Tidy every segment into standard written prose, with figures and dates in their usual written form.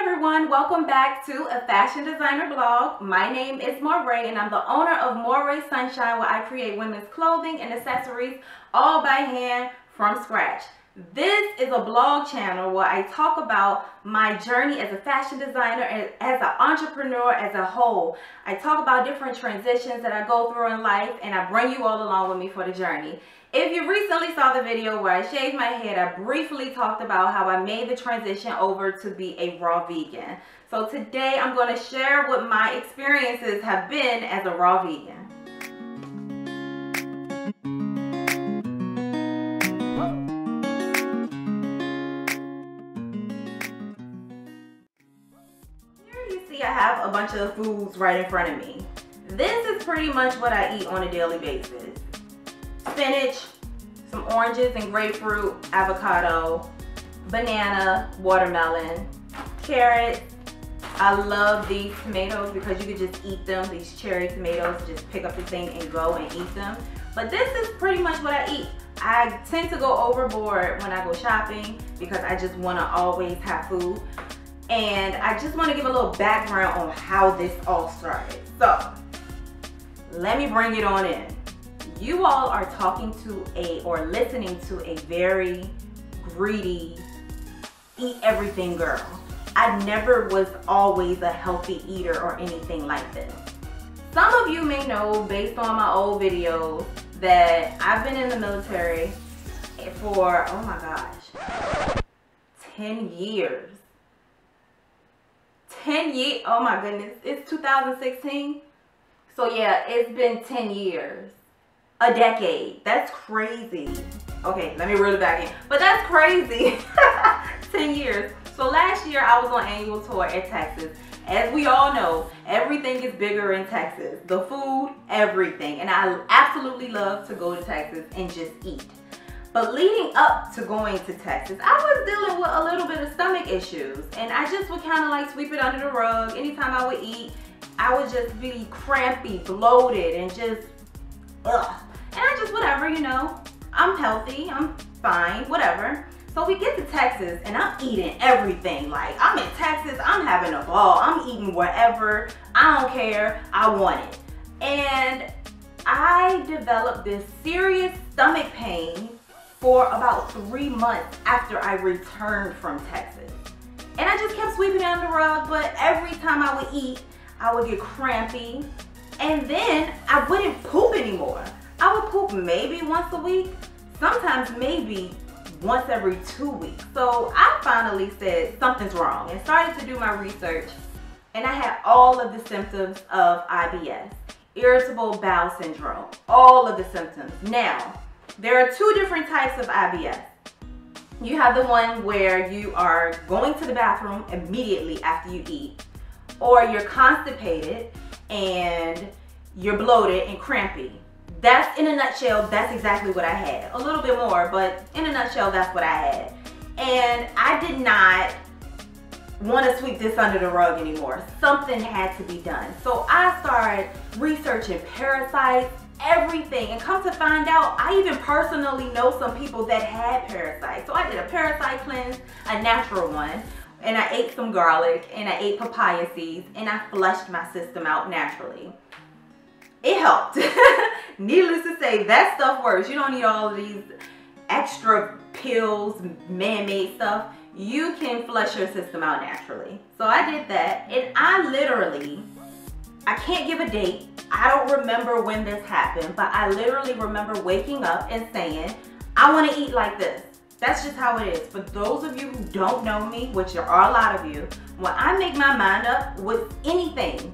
everyone, welcome back to a fashion designer blog. My name is Moire and I'm the owner of Moire Sunshine, where I create women's clothing and accessories all by hand from scratch. This is a blog channel where I talk about my journey as a fashion designer and as an entrepreneur as a whole. I talk about different transitions that I go through in life, and I bring you all along with me for the journey. If you recently saw the video where I shaved my head, I briefly talked about how I made the transition over to be a raw vegan. So today I'm going to share what my experiences have been as a raw vegan. Here you see I have a bunch of foods right in front of me. This is pretty much what I eat on a daily basis. Spinach, some oranges and grapefruit, avocado, banana, watermelon, carrots. I love these tomatoes because you could just eat them, these cherry tomatoes, just pick up the thing and go and eat them. But this is pretty much what I eat. I tend to go overboard when I go shopping because I just want to always have food. And I just want to give a little background on how this all started. So, let me bring it on in. You all are talking to or listening to a very greedy, eat everything girl. I never was always a healthy eater or anything like this. Some of you may know, based on my old videos, that I've been in the military for, oh my gosh, 10 years. 10 years, oh my goodness, it's 2016. So yeah, it's been 10 years. A decade. That's crazy. Okay, let me reel it back in. But that's crazy. 10 years. So last year I was on annual tour in Texas. As we all know, everything is bigger in Texas. The food, everything. And I absolutely love to go to Texas and just eat. But leading up to going to Texas, I was dealing with a little bit of stomach issues. And I just would kind of like sweep it under the rug. Anytime I would eat, I would just be crampy, bloated, and just, ugh. And I just, whatever, you know, I'm healthy, I'm fine, whatever. So we get to Texas and I'm eating everything. Like, I'm in Texas, I'm having a ball, I'm eating whatever, I don't care, I want it. And I developed this serious stomach pain for about 3 months after I returned from Texas. And I just kept sweeping it under the rug, but every time I would eat, I would get crampy. And then I wouldn't poop anymore. I would poop maybe once a week, sometimes maybe once every 2 weeks. So I finally said something's wrong and started to do my research, and I had all of the symptoms of IBS, irritable bowel syndrome, all of the symptoms. Now, there are two different types of IBS. You have the one where you are going to the bathroom immediately after you eat, or you're constipated and you're bloated and crampy. That's, in a nutshell, that's exactly what I had. A little bit more, but in a nutshell, that's what I had. And I did not want to sweep this under the rug anymore. Something had to be done. So I started researching parasites, everything, and come to find out, I even personally know some people that had parasites. So I did a parasite cleanse, a natural one, and I ate some garlic, and I ate papaya seeds, and I flushed my system out naturally. It helped. Needless to say, that stuff works. You don't need all of these extra pills, man-made stuff. You can flush your system out naturally. So I did that, and I can't give a date. I don't remember when this happened, but I literally remember waking up and saying, I want to eat like this. That's just how it is. For those of you who don't know me, which there are a lot of you, when I make my mind up with anything,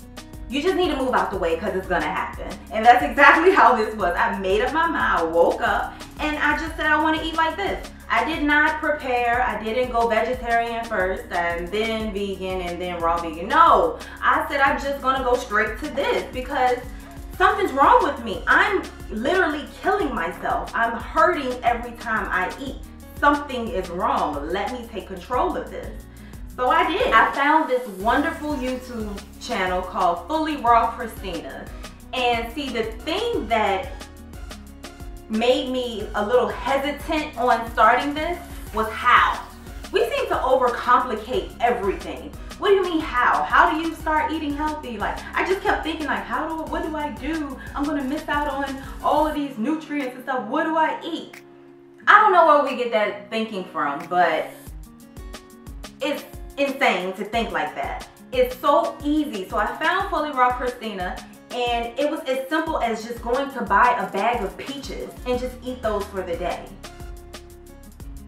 you just need to move out the way because it's going to happen. And that's exactly how this was. I made up my mind, I woke up, and I just said I want to eat like this. I did not prepare, I didn't go vegetarian first, and then vegan, and then raw vegan. No, I said I'm just going to go straight to this because something's wrong with me. I'm literally killing myself. I'm hurting every time I eat. Something is wrong. Let me take control of this. So I did. I found this wonderful YouTube channel called Fully Raw Christina. And see, the thing that made me a little hesitant on starting this was how. We seem to overcomplicate everything. What do you mean how? How do you start eating healthy? Like, I just kept thinking like, what do I do? I'm gonna miss out on all of these nutrients and stuff. What do I eat? I don't know where we get that thinking from, but it's insane to think like that. It's so easy. So I found Fully Raw Christina, and it was as simple as just going to buy a bag of peaches and just eat those for the day.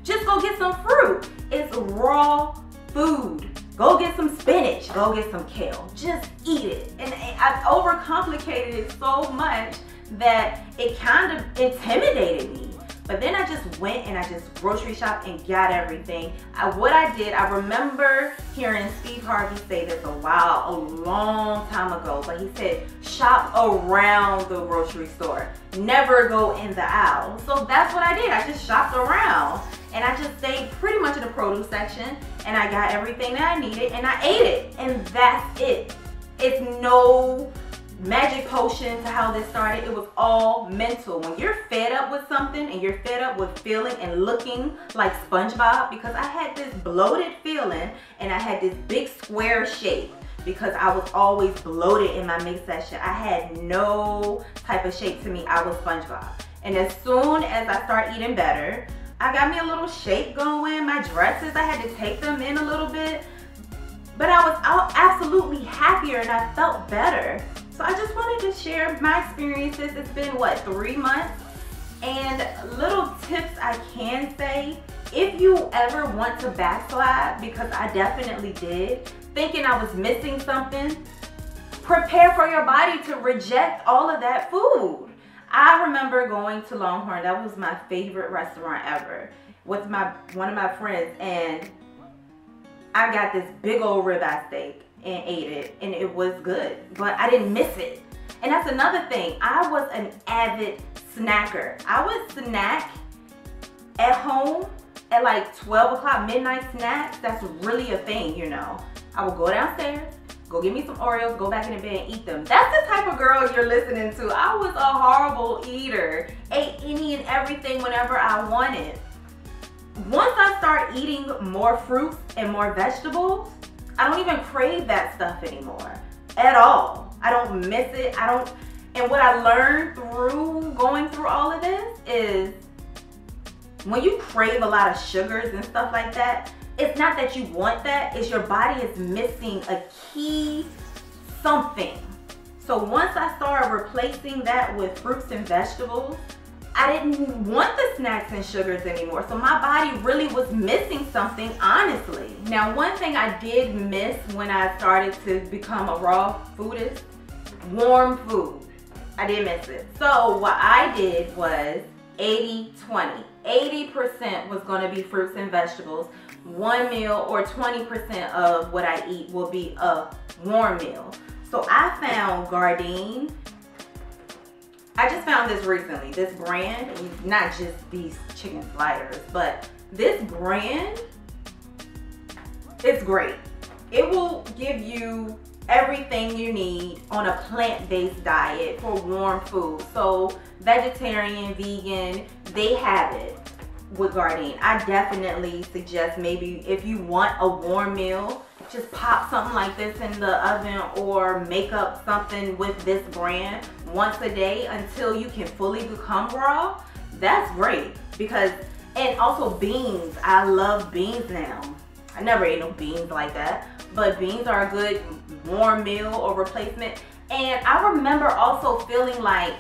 Just go get some fruit. It's raw food. Go get some spinach. Go get some kale. Just eat it. And I've overcomplicated it so much that it kind of intimidated me. But then I just went and I just grocery shopped and got everything. What I did, I remember hearing Steve Harvey say this a long time ago, but he said, shop around the grocery store. Never go in the aisle. So that's what I did. I just shopped around and I just stayed pretty much in the produce section and I got everything that I needed and I ate it, and that's it. It's no magic potion to how this started. It was all mental. When you're fed up with something and you're fed up with feeling and looking like SpongeBob, because I had this bloated feeling and I had this big square shape because I was always bloated in my midsection. I had no type of shape to me. I was SpongeBob. And as soon as I start eating better, I got me a little shape going. My dresses, I had to take them in a little bit, but I was absolutely happier and I felt better. So I just wanted to share my experiences. It's been, what, 3 months? And little tips I can say, if you ever want to backslide, because I definitely did, thinking I was missing something, prepare for your body to reject all of that food. I remember going to Longhorn. That was my favorite restaurant ever, with one of my friends, and I got this big old ribeye steak and ate it, and it was good, but I didn't miss it. And that's another thing. I was an avid snacker. I would snack at home at like 12 o'clock, midnight snacks. That's really a thing, you know. I would go downstairs, go get me some Oreos, go back in the bed and eat them. That's the type of girl you're listening to. I was a horrible eater. Ate any and everything whenever I wanted. Once I start eating more fruits and more vegetables, I don't even crave that stuff anymore at all. I don't miss it. And what I learned through going through all of this is when you crave a lot of sugars and stuff like that, it's not that you want that, it's your body is missing a key something. So once I started replacing that with fruits and vegetables, I didn't want the snacks and sugars anymore. So my body really was missing something, honestly. Now, one thing I did miss when I started to become a raw foodist, warm food. I did miss it. So what I did was 80-20. 80% was gonna be fruits and vegetables. One meal or 20% of what I eat will be a warm meal. So I found Gardein. I just found this recently, this brand, not just these chicken sliders, but this brand, it's great. It will give you everything you need on a plant-based diet for warm food. So vegetarian, vegan, they have it with Gardein. I definitely suggest maybe if you want a warm meal, just pop something like this in the oven or make up something with this brand once a day until you can fully become raw. That's great because, and also beans. I love beans now. I never ate no beans like that, but beans are a good warm meal or replacement. And I remember also feeling like,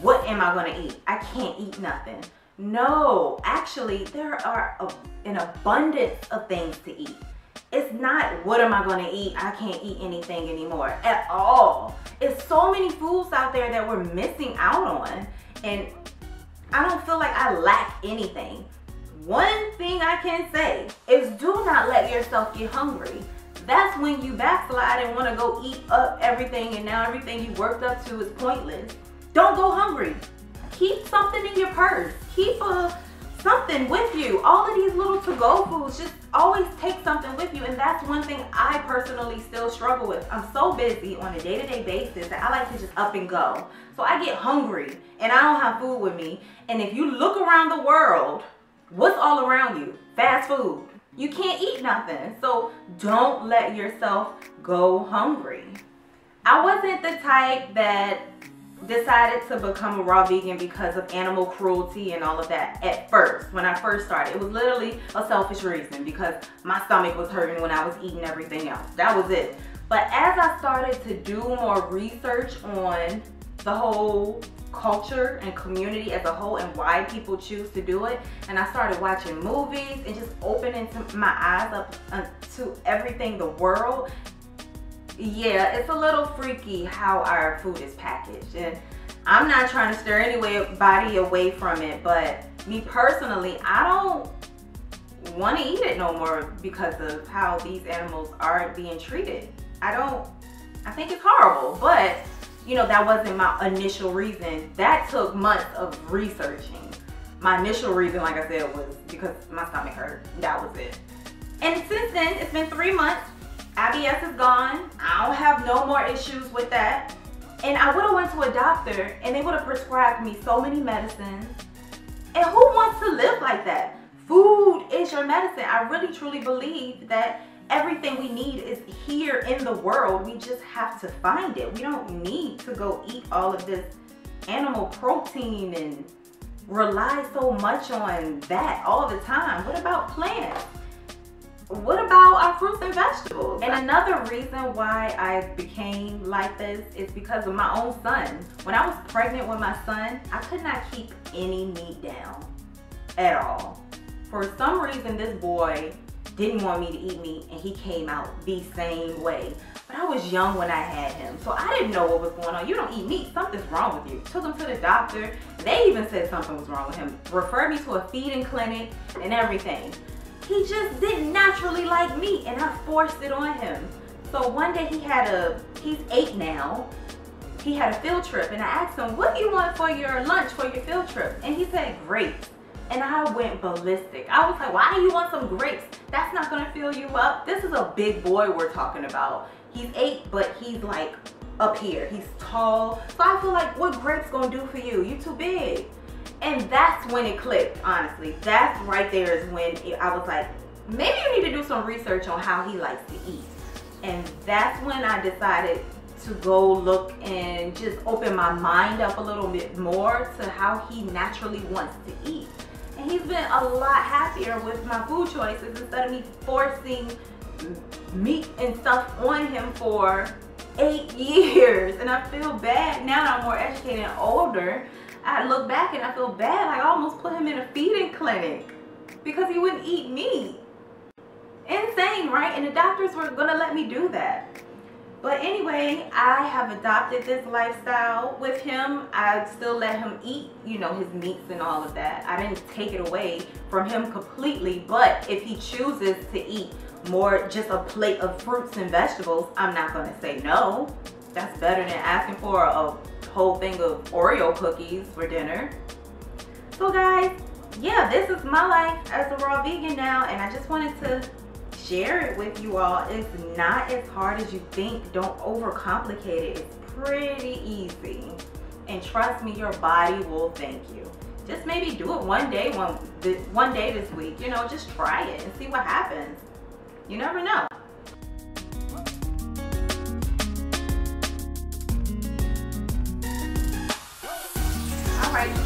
what am I gonna eat? I can't eat nothing. No, actually there are an abundance of things to eat. It's not, what am I gonna eat? I can't eat anything anymore at all. It's so many foods out there that we're missing out on, and I don't feel like I lack anything. One thing I can say is do not let yourself get hungry. That's when you backslide and wanna go eat up everything, and now everything you worked up to is pointless. Don't go hungry. Keep something in your purse. Keep something with you. All of these little to-go foods, just always take something with you. And that's one thing I personally still struggle with. I'm so busy on a day-to-day basis that I like to just up and go. So I get hungry and I don't have food with me. And if you look around the world, what's all around you? Fast food. you can't eat nothing. So don't let yourself go hungry. I wasn't the type that decided to become a raw vegan because of animal cruelty and all of that at first. When I first started, it was literally a selfish reason because my stomach was hurting when I was eating everything else. That was it. But as I started to do more research on the whole culture and community as a whole and why people choose to do it, and I started watching movies and just opening my eyes up to everything, the world, yeah, it's a little freaky how our food is packaged. And I'm not trying to steer anybody away from it, but me personally, I don't want to eat it no more because of how these animals are being treated. I think it's horrible, but you know, that wasn't my initial reason. That took months of researching. My initial reason, like I said, was because my stomach hurt. That was it. And since then, it's been 3 months. IBS is gone. I don't have no more issues with that. And I would have went to a doctor and they would have prescribed me so many medicines. And who wants to live like that? Food is your medicine. I really truly believe that everything we need is here in the world. We just have to find it. We don't need to go eat all of this animal protein and rely so much on that all the time. What about plants? What about our fruits and vegetables? And another reason why I became like this is because of my own son. When I was pregnant with my son, I could not keep any meat down at all. For some reason, this boy didn't want me to eat meat and he came out the same way. But I was young when I had him, so I didn't know what was going on. You don't eat meat, something's wrong with you. Took him to the doctor. They even said something was wrong with him. Referred me to a feeding clinic and everything. He just didn't naturally like meat and I forced it on him. So one day he's 8 now, he had a field trip and I asked him, what do you want for your lunch for your field trip? And he said grapes. And I went ballistic. I was like, why do you want some grapes? That's not gonna fill you up. This is a big boy we're talking about. He's 8, but he's like up here. He's tall. So I feel like, what grapes gonna do for you? You too big. And that's when it clicked, honestly. That's right there is when I was like, maybe you need to do some research on how he likes to eat. And that's when I decided to go look and just open my mind up a little bit more to how he naturally wants to eat. And he's been a lot happier with my food choices instead of me forcing meat and stuff on him for 8 years. And I feel bad now that I'm more educated and older. I look back and I feel bad. Like I almost put him in a feeding clinic because he wouldn't eat meat. Insane, right? And the doctors were gonna let me do that. But anyway, I have adopted this lifestyle with him. I still let him eat, you know, his meats and all of that. I didn't take it away from him completely, but if he chooses to eat more, just a plate of fruits and vegetables, I'm not gonna say no. That's better than asking for a whole thing of Oreo cookies for dinner. So guys, yeah, this is my life as a raw vegan now, and I just wanted to share it with you all. It's not as hard as you think. Don't overcomplicate it. It's pretty easy. And trust me, your body will thank you. Just maybe do it one day this week. You know, just try it and see what happens. You never know. All right.